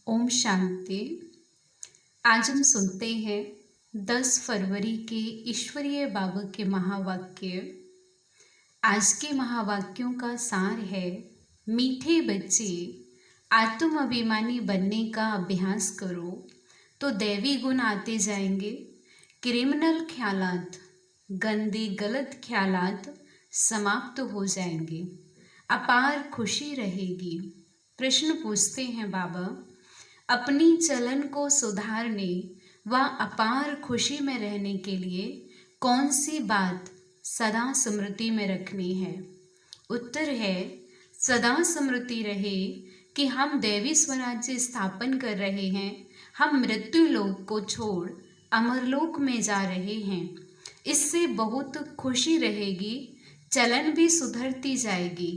ओम शांति। आज हम सुनते हैं 10 फरवरी के ईश्वरीय बाबा के महावाक्य। आज के महावाक्यों का सार है, मीठे बच्चे आत्म अभिमानी बनने का अभ्यास करो तो दैवी गुण आते जाएंगे। क्रिमिनल ख्यालात, गंदे गलत ख्यालात समाप्त हो जाएंगे, अपार खुशी रहेगी। प्रश्न पूछते हैं बाबा, अपनी चलन को सुधारने व अपार खुशी में रहने के लिए कौन सी बात सदा स्मृति में रखनी है? उत्तर है, सदा स्मृति रहे कि हम दैवी स्वराज्य स्थापन कर रहे हैं। हम मृत्यु लोक को छोड़ अमरलोक में जा रहे हैं। इससे बहुत खुशी रहेगी, चलन भी सुधरती जाएगी,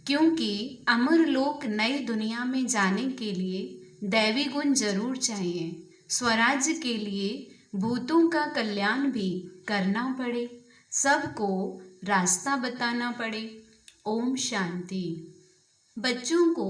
क्योंकि अमरलोक नई दुनिया में जाने के लिए दैवी गुण जरूर चाहिए। स्वराज्य के लिए भूतों का कल्याण भी करना पड़े, सबको रास्ता बताना पड़े। ओम शांति। बच्चों को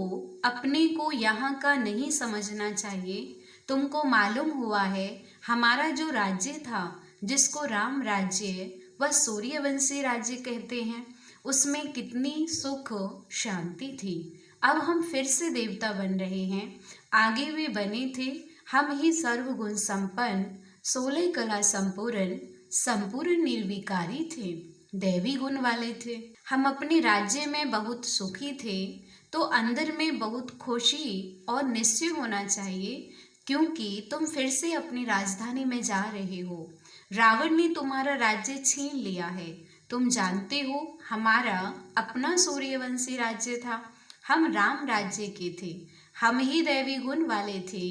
अपने को यहाँ का नहीं समझना चाहिए। तुमको मालूम हुआ है, हमारा जो राज्य था, जिसको राम राज्य व सूर्यवंशी राज्य कहते हैं, उसमें कितनी सुख शांति थी। अब हम फिर से देवता बन रहे हैं, आगे भी बने थे। हम ही सर्वगुण संपन्न, 16 कला संपूर्ण, संपूर्ण निर्विकारी थे, दैवी गुण वाले थे। हम अपने राज्य में बहुत सुखी थे, तो अंदर में बहुत खुशी और निश्चय होना चाहिए, क्योंकि तुम फिर से अपनी राजधानी में जा रहे हो। रावण ने तुम्हारा राज्य छीन लिया है। तुम जानते हो, हमारा अपना सूर्यवंशी राज्य था, हम राम राज्य के थे, हम ही दैवी गुण वाले थे,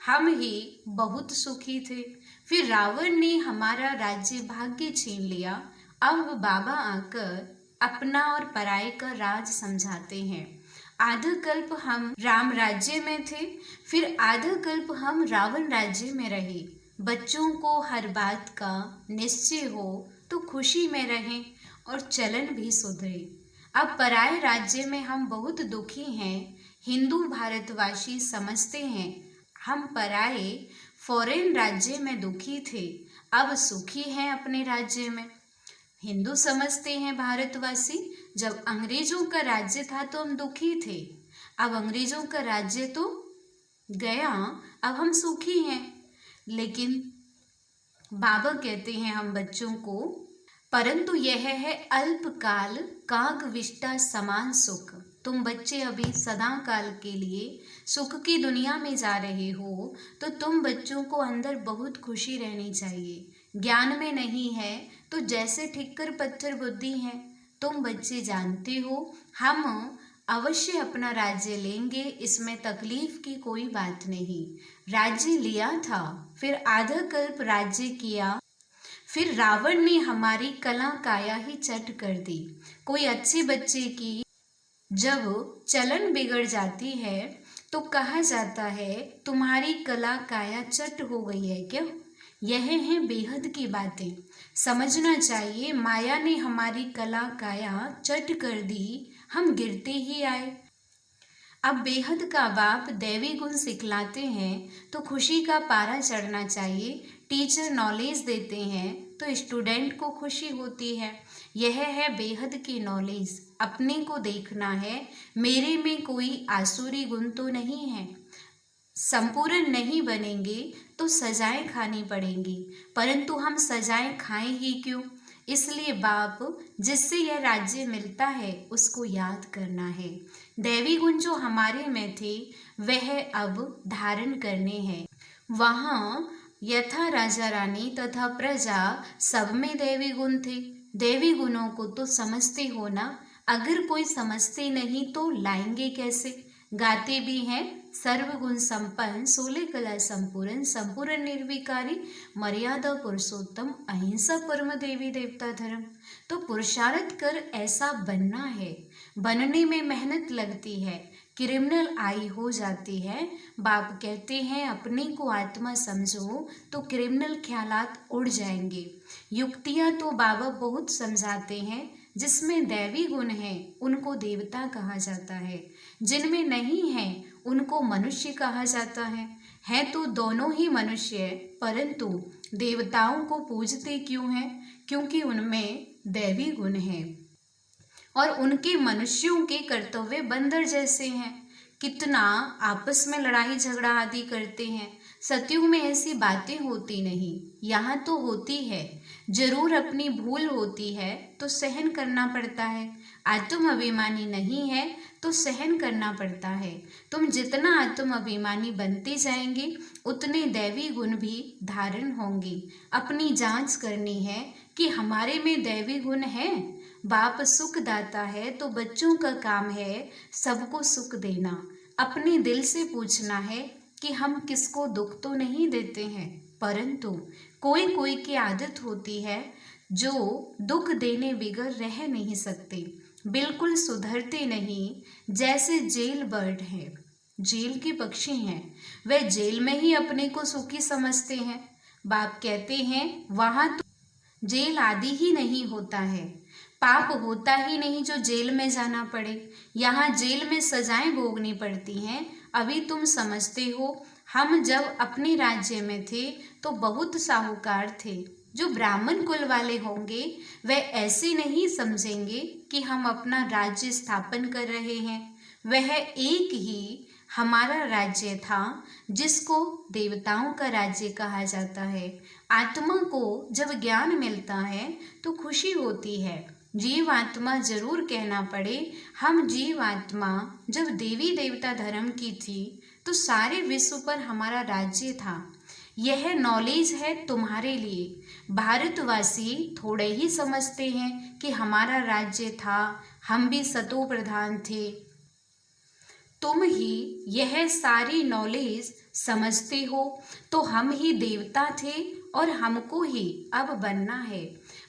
हम ही बहुत सुखी थे। फिर रावण ने हमारा राज्य भाग्य छीन लिया। अब बाबा आकर अपना और पराये का राज समझाते हैं। आधा कल्प हम राम राज्य में थे, फिर आधा कल्प हम रावण राज्य में रहे। बच्चों को हर बात का निश्चय हो तो खुशी में रहें और चलन भी सुधरे। अब पराये राज्य में हम बहुत दुखी हैं। हिंदू भारतवासी समझते हैं हम पराये फॉरेन राज्य में दुखी थे, अब सुखी हैं अपने राज्य में। हिंदू समझते हैं भारतवासी, जब अंग्रेजों का राज्य था तो हम दुखी थे, अब अंग्रेजों का राज्य तो गया, अब हम सुखी हैं। लेकिन बाबा कहते हैं हम बच्चों को, परंतु यह है अल्पकाल काग विष्टा समान सुख। तुम बच्चे अभी सदा काल के लिए सुख की दुनिया में जा रहे हो, तो तुम बच्चों को अंदर बहुत खुशी रहनी चाहिए। ज्ञान में नहीं है तो जैसे ठिक्कर पत्थर बुद्धि है। तुम बच्चे जानते हो, हम अवश्य अपना राज्य लेंगे, इसमें तकलीफ की कोई बात नहीं। राज्य लिया था, फिर आधा कल्प राज्य किया, फिर रावण ने हमारी कला काया ही चट कर दी। कोई अच्छे बच्चे की जब चलन बिगड़ जाती है तो कहा जाता है, तुम्हारी कला काया चट हो गई है क्या? यह है बेहद की बातें। समझना चाहिए, माया ने हमारी कला काया चट कर दी, हम गिरते ही आए। अब बेहद का बाप दैवी गुण सिखलाते हैं तो खुशी का पारा चढ़ना चाहिए। टीचर नॉलेज देते हैं तो स्टूडेंट को खुशी होती है। यह है बेहद की नॉलेज। अपने को देखना है, मेरे में कोई आसुरी गुण तो नहीं है। संपूर्ण नहीं बनेंगे तो सजाएं खानी पड़ेंगी, परंतु हम सजाएं खाएं ही क्यों? इसलिए बाप जिससे यह राज्य मिलता है उसको याद करना है। दैवी गुण जो हमारे में थे वह अब धारण करने हैं। वहाँ यथा राजा रानी तथा प्रजा सब में दैवी गुण थे। दैवी गुणों को तो समझते हो ना, अगर कोई समझते नहीं तो लाएंगे कैसे? गाते भी हैं, सर्वगुण संपन्न, 16 कला संपूर्ण, संपूर्ण निर्विकारी, मर्यादा पुरुषोत्तम, अहिंसा परम देवी देवता धर्म। तो पुरुषार्थ कर ऐसा बनना है। बनने में मेहनत लगती है, क्रिमिनल आई हो जाती है। बाप कहते हैं अपने को आत्मा समझो तो क्रिमिनल ख्यालात उड़ जाएंगे। युक्तियाँ तो बाबा बहुत समझाते हैं, जिसमें दैवी गुण है उनको देवता कहा जाता है, जिनमें नहीं है उनको मनुष्य कहा जाता है तो दोनों ही मनुष्य है, परंतु देवताओं को पूजते क्यों हैं? क्योंकि उनमें दैवी गुण है और उनके मनुष्यों के कर्तव्य बंदर जैसे हैं। कितना आपस में लड़ाई झगड़ा आदि करते हैं। सतयुग में ऐसी बातें होती नहीं, यहाँ तो होती है। जरूर अपनी भूल होती है तो सहन करना पड़ता है। आत्म अभिमानी नहीं है तो सहन करना पड़ता है। तुम जितना आत्म अभिमानी बनते जाएंगे उतने दैवी गुण भी धारण होंगे। अपनी जांच करनी है कि हमारे में दैवी गुण है। बाप सुख दाता है तो बच्चों का काम है सबको सुख देना। अपने दिल से पूछना है कि हम किसको दुख तो नहीं देते हैं, परंतु कोई कोई की आदत होती है जो दुख देने बिगर रह नहीं सकते, बिल्कुल सुधरते नहीं। जैसे जेल बर्ड है, जेल के पक्षी हैं, वह जेल में ही अपने को सुखी समझते हैं। बाप कहते हैं वहां तो जेल आदि ही नहीं होता है, पाप होता ही नहीं जो जेल में जाना पड़े। यहाँ जेल में सजाएं भोगनी पड़ती हैं। अभी तुम समझते हो, हम जब अपने राज्य में थे तो बहुत साहूकार थे। जो ब्राह्मण कुल वाले होंगे वह ऐसे नहीं समझेंगे कि हम अपना राज्य स्थापन कर रहे हैं। वह एक ही हमारा राज्य था जिसको देवताओं का राज्य कहा जाता है। आत्मा को जब ज्ञान मिलता है तो खुशी होती है। जीव आत्मा जरूर कहना पड़े, हम जीव आत्मा जब देवी देवता धर्म की थी तो सारे विश्व पर हमारा राज्य था। यह नॉलेज है तुम्हारे लिए। भारतवासी थोड़े ही समझते हैं कि हमारा राज्य था, हम भी सतो प्रधान थे। तुम ही यह सारी नॉलेज समझते हो तो हम ही देवता थे और हमको ही अब बनना है।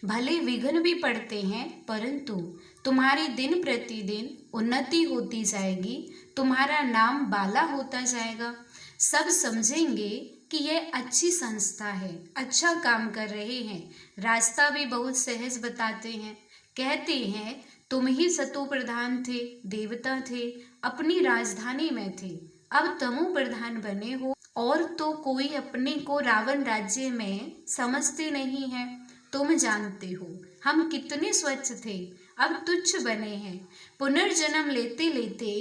भले विघ्न भी पड़ते हैं, परंतु तुम्हारी दिन प्रतिदिन उन्नति होती जाएगी, तुम्हारा नाम बाला होता जाएगा। सब समझेंगे कि यह अच्छी संस्था है, अच्छा काम कर रहे हैं। रास्ता भी बहुत सहज बताते हैं। कहते हैं तुम ही सतो प्रधान थे, देवता थे, अपनी राजधानी में थे, अब तमो प्रधान बने हो। और तो कोई अपने को रावण राज्य में समझते नहीं है। तुम जानते हो हम कितने स्वच्छ थे, अब तुच्छ बने हैं। पुनर्जन्म लेते लेते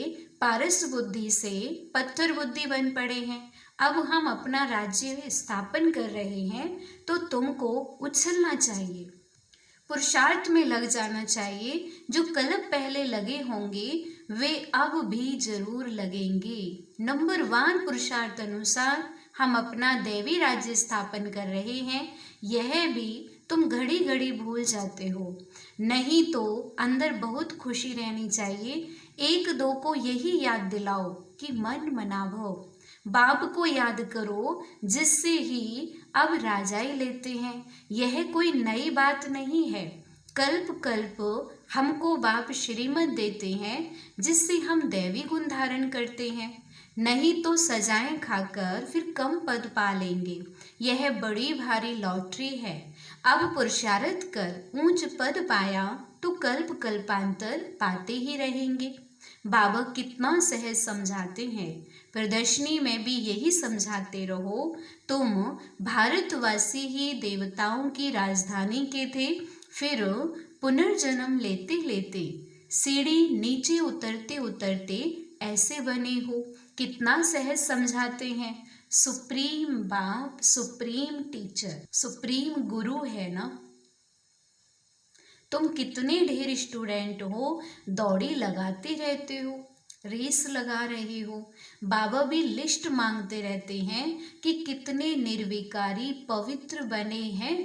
पारस बुद्धि से पत्थर बुद्धि बन पड़े हैं। अब हम अपना राज्य स्थापन कर रहे हैं तो तुमको उछलना चाहिए, पुरुषार्थ में लग जाना चाहिए। जो कल्प पहले लगे होंगे वे अब भी जरूर लगेंगे। नंबर 1 पुरुषार्थ अनुसार हम अपना देवी राज्य स्थापन कर रहे हैं, यह भी तुम घड़ी घड़ी भूल जाते हो। नहीं तो अंदर बहुत खुशी रहनी चाहिए। एक दो को यही याद दिलाओ कि मन मनाभो, बाप को याद करो, जिससे ही अब राजाई लेते हैं। यह कोई नई बात नहीं है। कल्प कल्प हमको बाप श्रीमत देते हैं जिससे हम दैवी गुण धारण करते हैं। नहीं तो सजाएं खाकर फिर कम पद पा लेंगे। यह बड़ी भारी लॉटरी है। अब पुरुषार्थ कर ऊंच पद पाया तो कल्प कल्पांतर पाते ही रहेंगे। बाबा कितना सहज समझाते हैं। प्रदर्शनी में भी यही समझाते रहो। तुम भारतवासी ही देवताओं की राजधानी के थे, फिर पुनर्जन्म लेते लेते सीढ़ी नीचे उतरते उतरते ऐसे बने हो। कितना सहज समझाते हैं। सुप्रीम बाप, सुप्रीम टीचर, सुप्रीम गुरु है ना। तुम कितने ढेर स्टूडेंट हो, दौड़ी लगाते रहते हो, रेस लगा रहे हो। बाबा भी लिस्ट मांगते रहते हैं कि कितने निर्विकारी पवित्र बने हैं।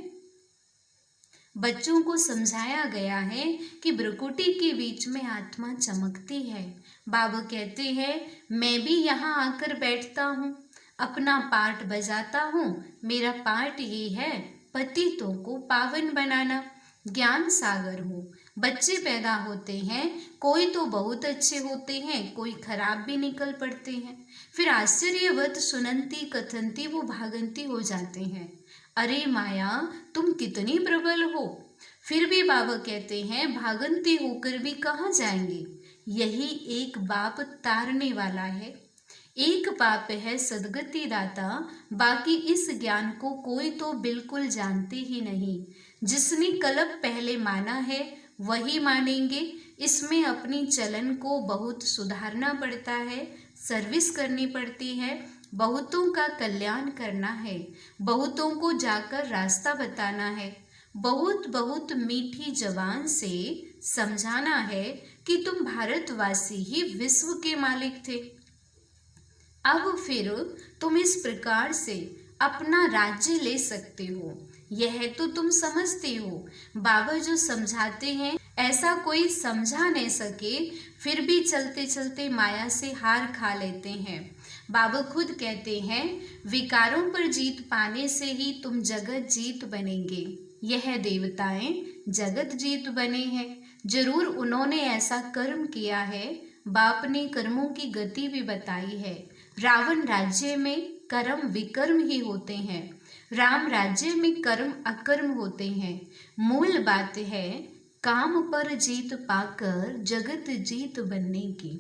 बच्चों को समझाया गया है कि भ्रुकुटी के बीच में आत्मा चमकती है। बाबा कहते हैं मैं भी यहाँ आकर बैठता हूँ, अपना पार्ट बजाता हूँ। मेरा पार्ट ये है पतितों को पावन बनाना। ज्ञान सागर हो। बच्चे पैदा होते हैं, कोई तो बहुत अच्छे होते हैं, कोई खराब भी निकल पड़ते हैं। फिर आश्चर्यवत सुनंती कथनती वो भागंती हो जाते हैं। अरे माया तुम कितनी प्रबल हो। फिर भी बाबा कहते हैं भागंती होकर भी कहाँ जाएंगे। यही एक बाप तारने वाला है। एक पाप है सदगति दाता, बाकी इस ज्ञान को कोई तो बिल्कुल जानते ही नहीं। जिसने कल्प पहले माना है वही मानेंगे। इसमें अपनी चलन को बहुत सुधारना पड़ता है, सर्विस करनी पड़ती है, बहुतों का कल्याण करना है, बहुतों को जाकर रास्ता बताना है, बहुत बहुत मीठी जबान से समझाना है कि तुम भारतवासी ही विश्व के मालिक थे। अब फिर तुम इस प्रकार से अपना राज्य ले सकते हो, यह तो तुम समझते हो। बाबा जो समझाते हैं ऐसा कोई समझा नहीं सके, फिर भी चलते चलते माया से हार खा लेते हैं। बाबा खुद कहते हैं, विकारों पर जीत पाने से ही तुम जगत जीत बनेंगे। यह देवताएं जगत जीत बने हैं, जरूर उन्होंने ऐसा कर्म किया है। बाप ने कर्मों की गति भी बताई है। रावण राज्य में कर्म विकर्म ही होते हैं, राम राज्य में कर्म अकर्म होते हैं। मूल बात है काम पर जीत पाकर जगत जीत बनने की।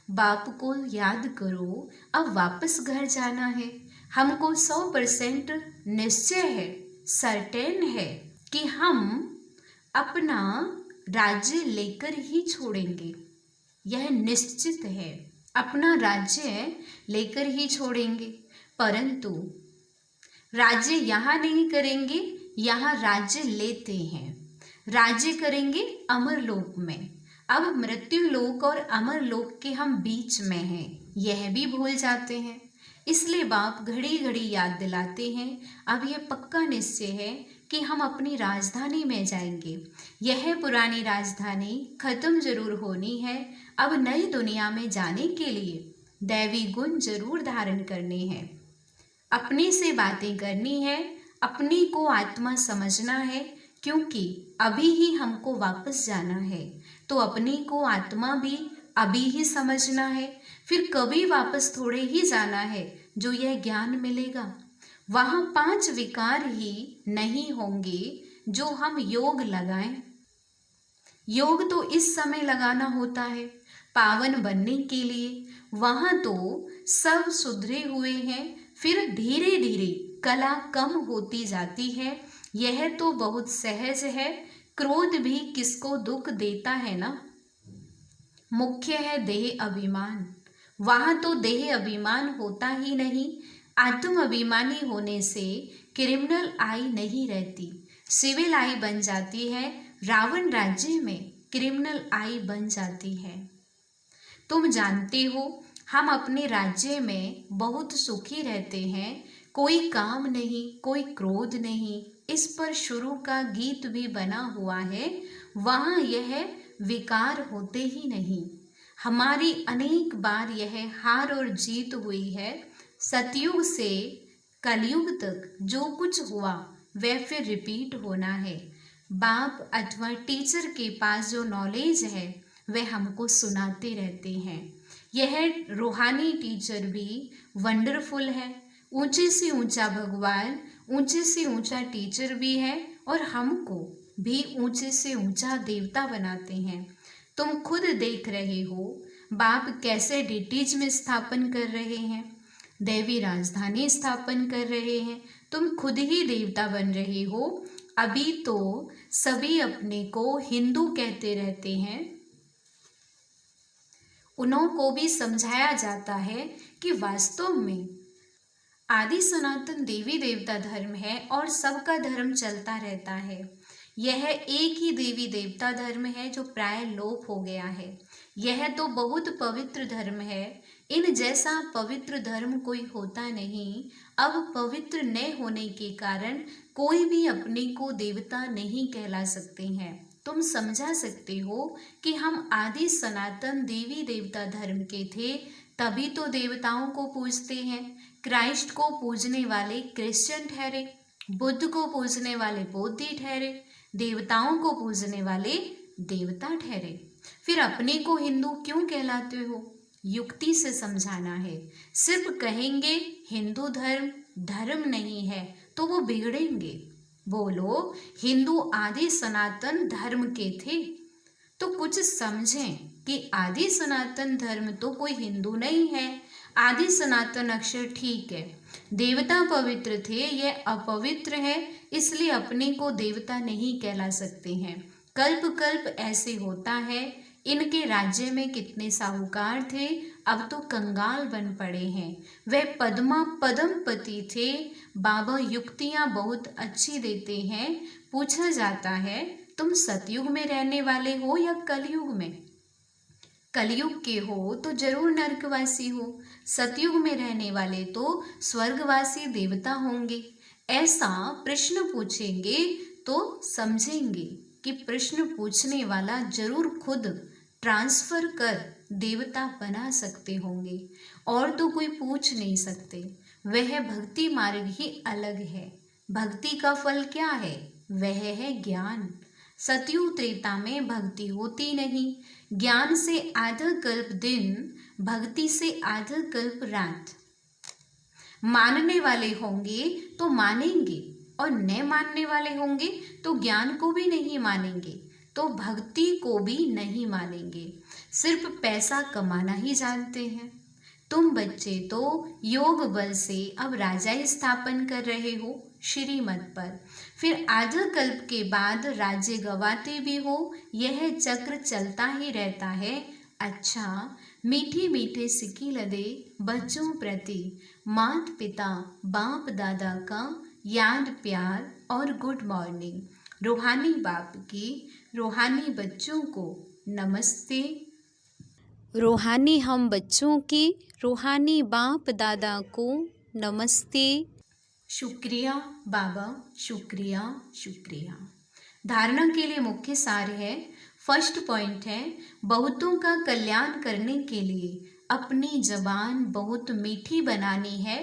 बाप को याद करो, अब वापस घर जाना है। हमको 100% निश्चय है, सर्टेन है कि हम अपना राज्य लेकर ही छोड़ेंगे। यह निश्चित है, अपना राज्य लेकर ही छोड़ेंगे। परंतु राज्य यहाँ नहीं करेंगे, यहाँ राज्य लेते हैं। राज्य करेंगे अमरलोक में। अब मृत्यु लोक और अमरलोक के हम बीच में हैं, यह भी भूल जाते हैं। इसलिए बाप घड़ी घड़ी याद दिलाते हैं। अब यह पक्का निश्चय है कि हम अपनी राजधानी में जाएंगे। यह पुरानी राजधानी खत्म जरूर होनी है। अब नई दुनिया में जाने के लिए दैवी गुण जरूर धारण करने हैं, अपने से बातें करनी है, अपने को आत्मा समझना है, क्योंकि अभी ही हमको वापस जाना है। तो अपने को आत्मा भी अभी ही समझना है, फिर कभी वापस थोड़े ही जाना है जो यह ज्ञान मिलेगा। वहाँ 5 विकार ही नहीं होंगे जो हम योग लगाएं। योग तो इस समय लगाना होता है पावन बनने के लिए। वहाँ तो सब सुधरे हुए हैं, फिर धीरे धीरे कला कम होती जाती है। यह तो बहुत सहज है। क्रोध भी किसको दुख देता है ना। मुख्य है देह अभिमान। वहाँ तो देह अभिमान होता ही नहीं। आत्म अभिमानी होने से क्रिमिनल आई नहीं रहती, सिविल आई बन जाती है। रावण राज्य में क्रिमिनल आई बन जाती है। तुम जानते हो हम अपने राज्य में बहुत सुखी रहते हैं, कोई काम नहीं, कोई क्रोध नहीं। इस पर शुरू का गीत भी बना हुआ है। वहाँ यह विकार होते ही नहीं। हमारी अनेक बार यह हार और जीत हुई है। सतयुग से कलयुग तक जो कुछ हुआ वह फिर रिपीट होना है। बाप अथवा टीचर के पास जो नॉलेज है वह हमको सुनाते रहते हैं। यह रूहानी टीचर भी वंडरफुल है। ऊंचे से ऊंचा भगवान, ऊंचे से ऊंचा टीचर भी है और हमको भी ऊंचे से ऊंचा देवता बनाते हैं। तुम खुद देख रहे हो बाप कैसे डिटीज में स्थापन कर रहे हैं, देवी राजधानी स्थापन कर रहे हैं। तुम खुद ही देवता बन रहे हो। अभी तो सभी अपने को हिंदू कहते रहते हैं। उन्हों को भी समझाया जाता है कि वास्तव में आदि सनातन देवी देवता धर्म है और सबका धर्म चलता रहता है। यह एक ही देवी देवता धर्म है जो प्राय लोप हो गया है। यह तो बहुत पवित्र धर्म है। इन जैसा पवित्र धर्म कोई होता नहीं। अब पवित्र न होने के कारण कोई भी अपने को देवता नहीं कहला सकते हैं। तुम समझा सकते हो कि हम आदि सनातन देवी देवता धर्म के थे, तभी तो देवताओं को पूजते हैं। क्राइस्ट को पूजने वाले क्रिश्चियन ठहरे, बुद्ध को पूजने वाले बौद्धी ठहरे, देवताओं को पूजने वाले देवता ठहरे। फिर अपने को हिंदू क्यों कहलाते हो? युक्ति से समझाना है। सिर्फ कहेंगे हिंदू धर्म धर्म नहीं है तो वो बिगड़ेंगे। बोलो हिंदू आदि सनातन धर्म के थे, तो कुछ समझें कि आदि सनातन धर्म तो कोई हिंदू नहीं है। आदि सनातन अक्षर ठीक है। देवता पवित्र थे, यह अपवित्र है, इसलिए अपने को देवता नहीं कहला सकते हैं। कल्प कल्प ऐसे होता है। इनके राज्य में कितने साहूकार थे, अब तो कंगाल बन पड़े हैं। वे पदमपति थे। बाबा युक्तियां बहुत अच्छी देते हैं। पूछा जाता है, तुम सतयुग में रहने वाले हो या कलयुग में? कलयुग के हो तो जरूर नरकवासी हो, सतयुग में रहने वाले तो स्वर्गवासी देवता होंगे। ऐसा प्रश्न पूछेंगे तो समझेंगे कि प्रश्न पूछने वाला जरूर खुद ट्रांसफर कर देवता बना सकते होंगे, और तो कोई पूछ नहीं सकते। वह भक्ति मार्ग ही अलग है। भक्ति का फल क्या है? वह है ज्ञान। सतयुग त्रेता में भक्ति होती नहीं। ज्ञान से आधा कल्प दिन, भक्ति से आधा कल्प रात। मानने वाले होंगे तो मानेंगे, और न मानने वाले होंगे तो ज्ञान को भी नहीं मानेंगे, तो भक्ति को भी नहीं मानेंगे। सिर्फ पैसा कमाना ही जानते हैं। तुम बच्चे तो योग बल से अब राज्य स्थापन कर रहे हो श्रीमत पर, फिर आधा कल्प के बाद राज्य गवाते भी हो। यह चक्र चलता ही रहता है। अच्छा, मीठे मीठे सिक्की लदे बच्चों प्रति माता पिता बाप दादा का याद प्यार और गुड मॉर्निंग। रूहानी बाप की रूहानी बच्चों को नमस्ते। रूहानी हम बच्चों की रूहानी बाप दादा को नमस्ते। शुक्रिया बाबा, शुक्रिया शुक्रिया। धारणा के लिए मुख्य सार है। फर्स्ट पॉइंट है, बहुतों का कल्याण करने के लिए अपनी जबान बहुत मीठी बनानी है।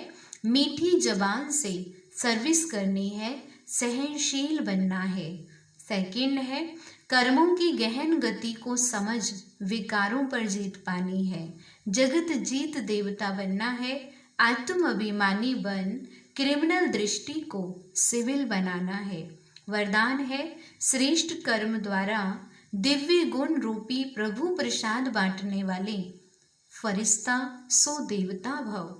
मीठी जबान से सर्विस करनी है, सहनशील बनना है। सेकंड है, कर्मों की गहन गति को समझ विकारों पर जीत पानी है। जगत जीत देवता बनना है। आत्म अभिमानी बन क्रिमिनल दृष्टि को सिविल बनाना है। वरदान है, श्रेष्ठ कर्म द्वारा दिव्य गुण रूपी प्रभु प्रसाद बांटने वाले फरिश्ता सो देवता भव।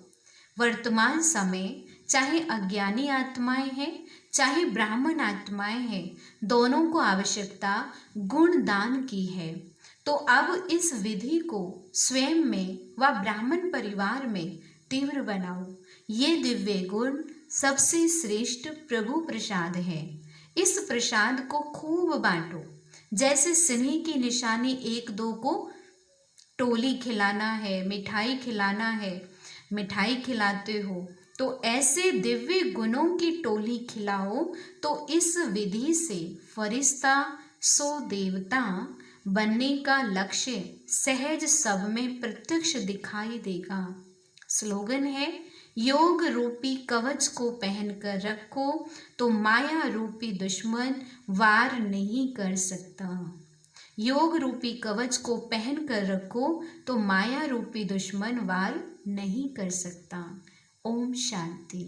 वर्तमान समय चाहे अज्ञानी आत्माएं हैं चाहे ब्राह्मण आत्माएं हैं, दोनों को आवश्यकता गुण दान की है। तो अब इस विधि को स्वयं में व ब्राह्मण परिवार में तीव्र बनाओ। ये दिव्य गुण सबसे श्रेष्ठ प्रभु प्रसाद है। इस प्रसाद को खूब बांटो। जैसे स्नेह की निशानी एक दो को टोली खिलाना है, मिठाई खिलाना है, मिठाई खिलाते हो, तो ऐसे दिव्य गुणों की टोली खिलाओ। तो इस विधि से फरिश्ता सो देवता बनने का लक्ष्य सहज सब में प्रत्यक्ष दिखाई देगा। स्लोगन है, योग रूपी कवच को पहनकर रखो तो माया रूपी दुश्मन वार नहीं कर सकता। योग रूपी कवच को पहन कर रखो तो माया रूपी दुश्मन वार नहीं कर सकता। ओम शांति।